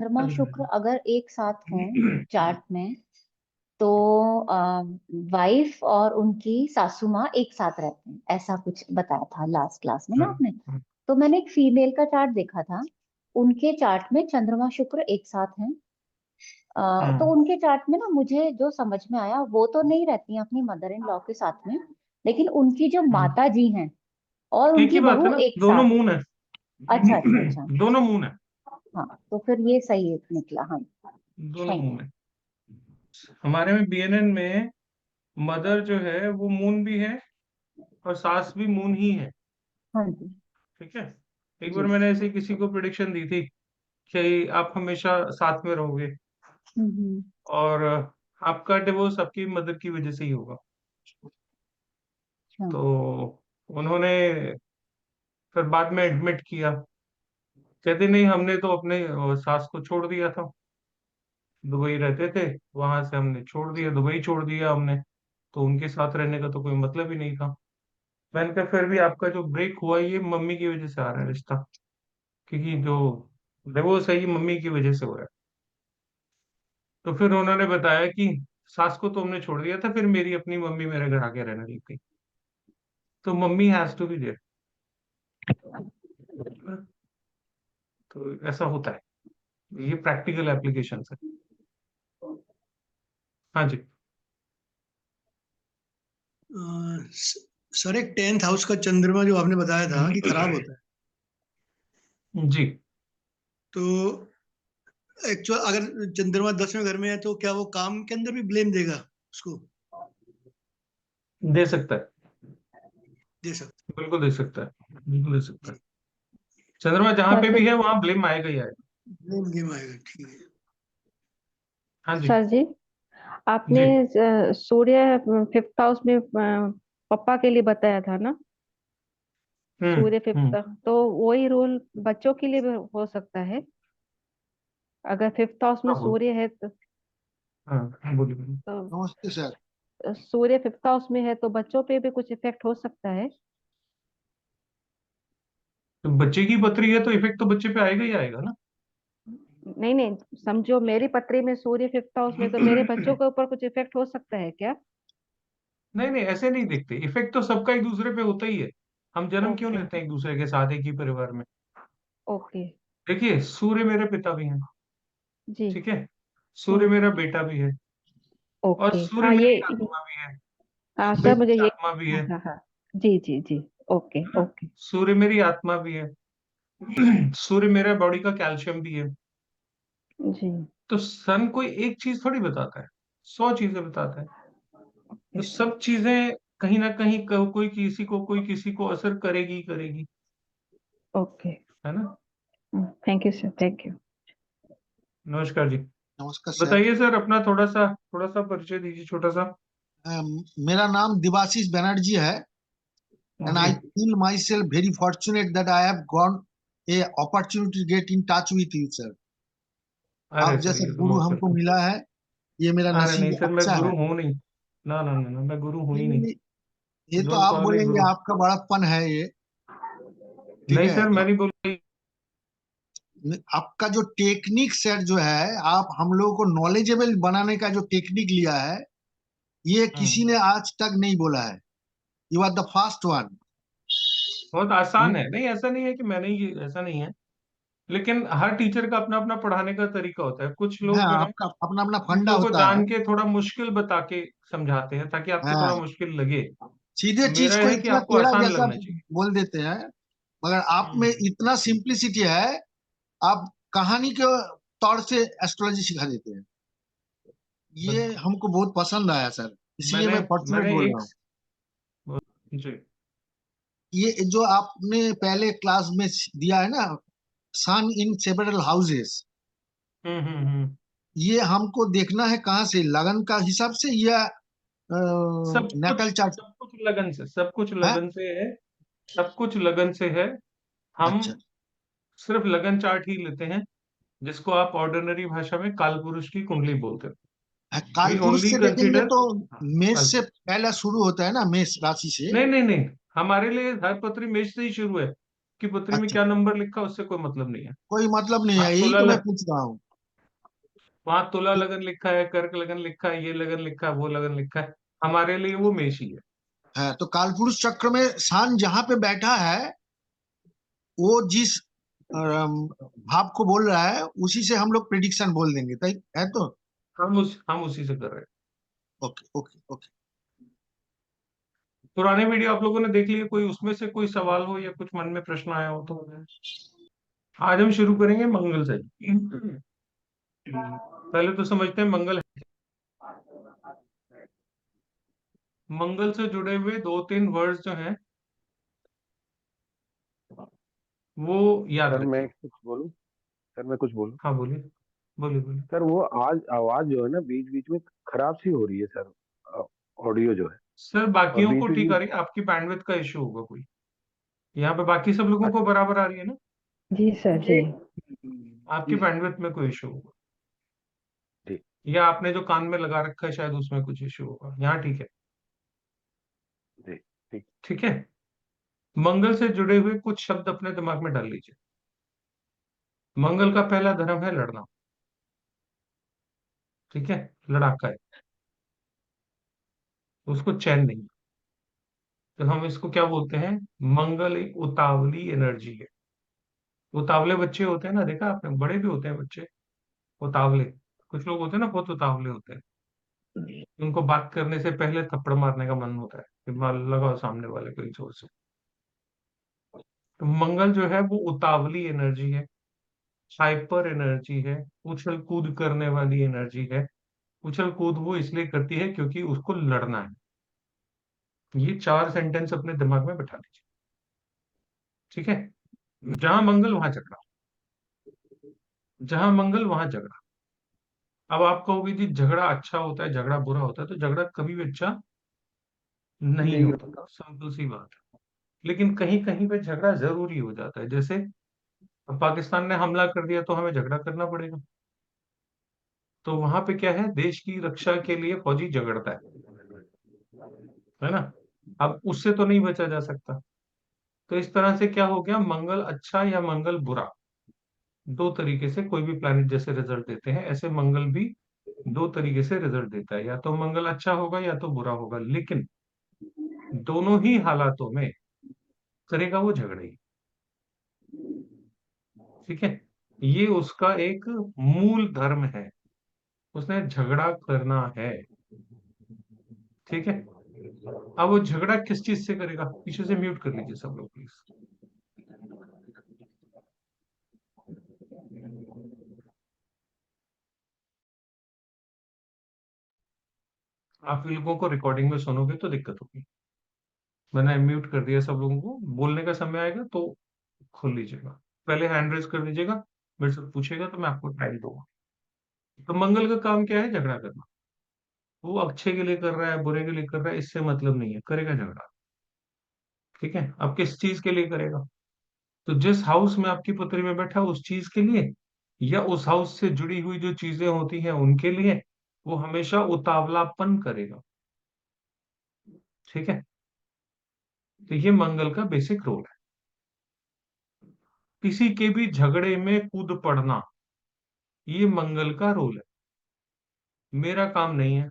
चंद्रमा शुक्र अगर एक साथ हों चार्ट में, तो वाइफ और उनकी सासू माँ एक साथ रहते हैं, ऐसा कुछ बताया था लास्ट क्लास में ना आपने। तो मैंने एक फीमेल का चार्ट देखा था, उनके चार्ट में चंद्रमा शुक्र एक साथ हैं। तो उनके चार्ट में ना मुझे जो समझ में आया, वो तो नहीं रहती हैं अपनी मदर इन लॉ के साथ में, लेकिन उनकी जो माता जी हैं और एक ही उनकी बात है बहू ना, एक दोनों साथ। मून है। अच्छा अच्छा अच्छा। दोनों मून है। हाँ, तो फिर ये सही निकला। हाँ, दोनों थैंक मून है। हमारे में बीएनएन में मदर जो है वो मून भी है और सास भी मून ही है। हाँ जी। ठीक है। एक बार जी। मैंने ऐसे किसी को प्रिडिक्शन दी थी कि आप हमेशा साथ में रहोगे हम्म। और आपका डिवोर्स आपकी मदर की वजह से ही होगा। अच्छा। तो उन्होंने फिर बाद में एडमिट किया, कहते नहीं हमने तो अपने सास को छोड़ दिया था, दुबई रहते थे, वहां से हमने छोड़ दिया, दुबई छोड़ दिया हमने, तो उनके साथ रहने का तो कोई मतलब ही नहीं था। मैंने कहा फिर भी आपका जो ब्रेक हुआ ये मम्मी की वजह से आ रहा है रिश्ता, क्योंकि जो डिवोर्स है ये मम्मी की वजह से हो रहा है। तो फिर उन्होंने बताया कि सास को तो हमने छोड़ दिया था, फिर मेरी अपनी मम्मी मेरे घर आके रहने लग गई, तो mummy has to be there. तो ऐसा होता है, ये प्रैक्टिकल एप्लीकेशन है। हाँ जी। सर एक 10th हाउस का चंद्रमा जो आपने बताया था कि खराब होता है, जी। तो एक्चुअल अगर चंद्रमा 10वें घर में है तो क्या वो काम के अंदर भी ब्लेम देगा उसको? दे सकता है, दे सकते बिल्कुल दे सकता है, बिल्कुल दे सकता जी। है। चंद्रमा जहां सर पे जी। भी है वहां ब्लेम आएगा ही आएगा। ब्लेम गेम आएगा, ठीक है। हाँ जी। सर जी, आपने जी। सूर्य 5th हाउस में पापा के लिए बताया था ना। सूर्य हम्म। 5th, तो वही रोल बच्चों के लिए भी हो सकता है। अगर 5th हाउस में हाँ बोल। सूर्य है तो, हाँ बोलिए बोलिए। नमस्ते सर। सूर्य 5th हाउस में है तो बच्चों पे भी कुछ इफेक्ट हो सकता है। तो बच्चे की पथरी है तो इफेक्ट तो बच्चे पे आएगा ही आएगा ना। नहीं नहीं, समझो मेरी पत्री में सूर्य 5th हाउस में, तो मेरे बच्चों के ऊपर कुछ इफेक्ट हो सकता है क्या? नहीं नहीं, ऐसे नहीं देखते, इफेक्ट तो सबका एक दूसरे पे होता ही है। हम जन्म क्यों ओके। लेते हैं एक दूसरे के साथ एक ही परिवार में। ओके। देखिए सूर्य मेरे पिता भी हैं, जी। ठीक है, सूर्य हम्म। मेरा बेटा भी है, और ओके। सूर्य हाँ ये, मेरी आत्मा भी है, हाँ सर, सूर्य मुझे की ये, आत्मा भी हाँ है हाँ हाँ। जी जी जी। ओके है ना। ओके। सूर्य मेरी आत्मा भी है। सूर्य मेरा बॉडी का कैल्शियम भी है। जी। तो सन कोई एक चीज थोड़ी बताता है, 100 चीजें बताता है। तो सब चीजें कहीं ना कहीं कोई किसी को असर करेगी ही करेगी, ओके। है ना। Thank you sir, thank you. नमस्कार जी। नमस्कार सर। बताइए सर, अपना थोड़ा सा परिचय दीजिए, छोटा सा। मेरा नाम दिवाशीष बनर्जी है, and ji. I feel myself very fortunate that I have got a opportunity to get in touch with you, sir. अरे आप सर जैसा ये तो गुरु बहुत हमको वेलकम। मिला है, ये मेरा अरे नहीं नसीब सर, मैं अच्छा गुरु है। हूँ नहीं। ना ना ना ना, मैं गुरु हूँ नहीं ही नहीं नहीं। नहीं, ये तो डोंट आप कॉल मी बोलेंगे, गुरु। आपका बड़प्पन है ये, ठीक नहीं है। सर, मैं नहीं बोल रही। आपका जो टेक्निक सर जो है, आप हम लोगों को नॉलेजेबल बनाने का जो टेक्निक लिया है, ये किसी हम्म। ने आज तक नहीं बोला है। You are the first one. बहुत आसान है, नहीं ऐसा नहीं है कि मैंने ही, ऐसा नहीं है। लेकिन हर टीचर का अपना अपना पढ़ाने का तरीका होता है। कुछ लोग जो हाँ, है आपका अपना अपना फंडा चीजों को होता है। जान के थोड़ा मुश्किल बता के समझाते हैं ताकि आपको थोड़ा हाँ, मुश्किल लगे। सीधे चीज मेरा को है कि इतना आपको टेढ़ा आसान जैसा लगना चाहिए। बोल देते हैं, मगर आप में हम्म। इतना सिंप्लिसिटी है। आप कहानी के तौर से एस्ट्रोलॉजी सिखा देते हैं। ये बस हमको बहुत पसंद आया सर, इसलिए मैंने मैं फॉर्चुनेट मैंने बोल रहा एक, हूँ। जी। ये जो आपने पहले क्लास में दिया है ना, सन इन सेवरल हाउसेस, हम्म। ये हमको देखना है कहाँ से, लगन का हिसाब से या नेटल चार्ट सब कुछ लगन से, सब कुछ है? लगन से है, सब कुछ लगन से है। हम अच्छा। सिर्फ लगन चार्ट ही लेते हैं, जिसको आप ऑर्डिनरी भाषा में काल पुरुष की कुंडली बोलते हो। काल वी पुरुष ओनली से देखेंगे कंसीडर तो काल मेष से पुरुष। पहला शुरू होता है ना, मेष राशि से। नहीं नहीं नहीं, हमारे लिए हर पत्री मेष से ही शुरू है, कि पत्री में अच्छा, क्या नंबर लिखा उससे कोई मतलब नहीं है। कोई मतलब नहीं आप है, यही तो मैं 16 पूछ रहा हूँ। वहां तुला लगन लिखा है, कर्क लगन लिखा है, ये लगन लिखा है, वो लगन लिखा है, हमारे लिए वो मेष ही है। तो कालपुरुष चक्र में सान जहां पे बैठा है, वो जिस भाव को बोल रहा है, उसी से हम लोग प्रिडिक्शन बोल देंगे, है तो। हम उसी से कर रहे हैं। Okay okay okay. पुराने वीडियो आप लोगों ने देख लिए, कोई उसमें से कोई सवाल हो या कुछ मन में प्रश्न आया हो तो। आज हम शुरू करेंगे मंगल से। पहले तो समझते हैं मंगल। मंगल से जुड़े हुए 2-3 वर्ड्स जो हैं वो याद सर मैं रखिए। कुछ बोलूं? सर मैं कुछ बोलूं? हाँ बोलिए, बोलिए बोलिए। सर वो आज आवाज जो है ना बीच बीच में खराब सी हो रही है सर, ऑडियो जो है। सर और बाकियों बीच को बीच ठीक में आ रही है, आपकी बैंडविड्थ का इश्यू होगा कोई। यहाँ पे बाकी सब लोगों को बराबर आ रही है ना? जी सर जी। आपकी बैंडविड्थ में कोई इश्यू होगा, ठीक या आपने जो कान में लगा रखा है शायद उसमें कुछ इश्यू होगा। यहाँ ठीक है। जी ठीक। ठीक है। मंगल से जुड़े हुए कुछ शब्द अपने दिमाग में डाल लीजिए। मंगल का पहला धर्म है लड़ना। ठीक है, लड़ाका है, उसको चैन नहीं। तो हम इसको क्या बोलते हैं? मंगल एक उतावली एनर्जी है। उतावले बच्चे होते हैं ना, देखा आपने, बड़े भी होते हैं बच्चे उतावले। कुछ लोग होते हैं ना बहुत उतावले होते हैं, उनको बात करने से पहले थप्पड़ मारने का मन होता है कि मार लगाओ सामने वाले को ही जोर से। तो मंगल जो है वो उतावली एनर्जी है, हाइपर एनर्जी है, उछल कूद करने वाली एनर्जी है। उछल कूद वो इसलिए करती है क्योंकि उसको लड़ना है। ये 4 सेंटेंस अपने दिमाग में बैठा लीजिए। ठीक है। जहां मंगल वहां झगड़ा, जहां मंगल वहां झगड़ा। अब आप कहोगे जी झगड़ा अच्छा होता है, झगड़ा बुरा होता है, तो झगड़ा कभी भी अच्छा नहीं होता, सिंपल सी बात है। लेकिन कहीं कहीं पे झगड़ा जरूरी हो जाता है। जैसे अब पाकिस्तान ने हमला कर दिया तो हमें झगड़ा करना पड़ेगा। तो वहां पे क्या है, देश की रक्षा के लिए फौजी झगड़ता है ना। अब उससे तो नहीं बचा जा सकता। तो इस तरह से क्या हो गया, मंगल अच्छा या मंगल बुरा, दो तरीके से कोई भी प्लैनेट जैसे रिजल्ट देते हैं, ऐसे मंगल भी दो तरीके से रिजल्ट देता है। या तो मंगल अच्छा होगा या तो बुरा होगा, लेकिन दोनों ही हालातों में करेगा वो झगड़े ही। ठीक है, ये उसका एक मूल धर्म है, उसने झगड़ा करना है। ठीक है। अब वो झगड़ा किस चीज से करेगा? पीछे से म्यूट कर लीजिए सब लोग प्लीज। आप लोगों को रिकॉर्डिंग में सुनोगे तो दिक्कत होगी। मैंने म्यूट कर दिया सब लोगों को, बोलने का समय आएगा तो खोल लीजिएगा। पहले हैंड रेज कर दीजिएगा, मेरे से पूछेगा तो मैं आपको टाइम दूंगा। तो मंगल का काम क्या है? झगड़ा करना। वो अच्छे के लिए कर रहा है, बुरे के लिए कर रहा है, इससे मतलब नहीं है, करेगा झगड़ा। ठीक है। अब किस चीज के लिए करेगा? तो जिस हाउस में आपकी पुत्री में बैठा उस चीज के लिए, या उस हाउस से जुड़ी हुई जो चीजें होती हैं उनके लिए, वो हमेशा उतावलापन करेगा। ठीक है। तो ये मंगल का बेसिक रोल है। किसी के भी झगड़े में कूद पड़ना, ये मंगल का रोल है। मेरा काम नहीं है,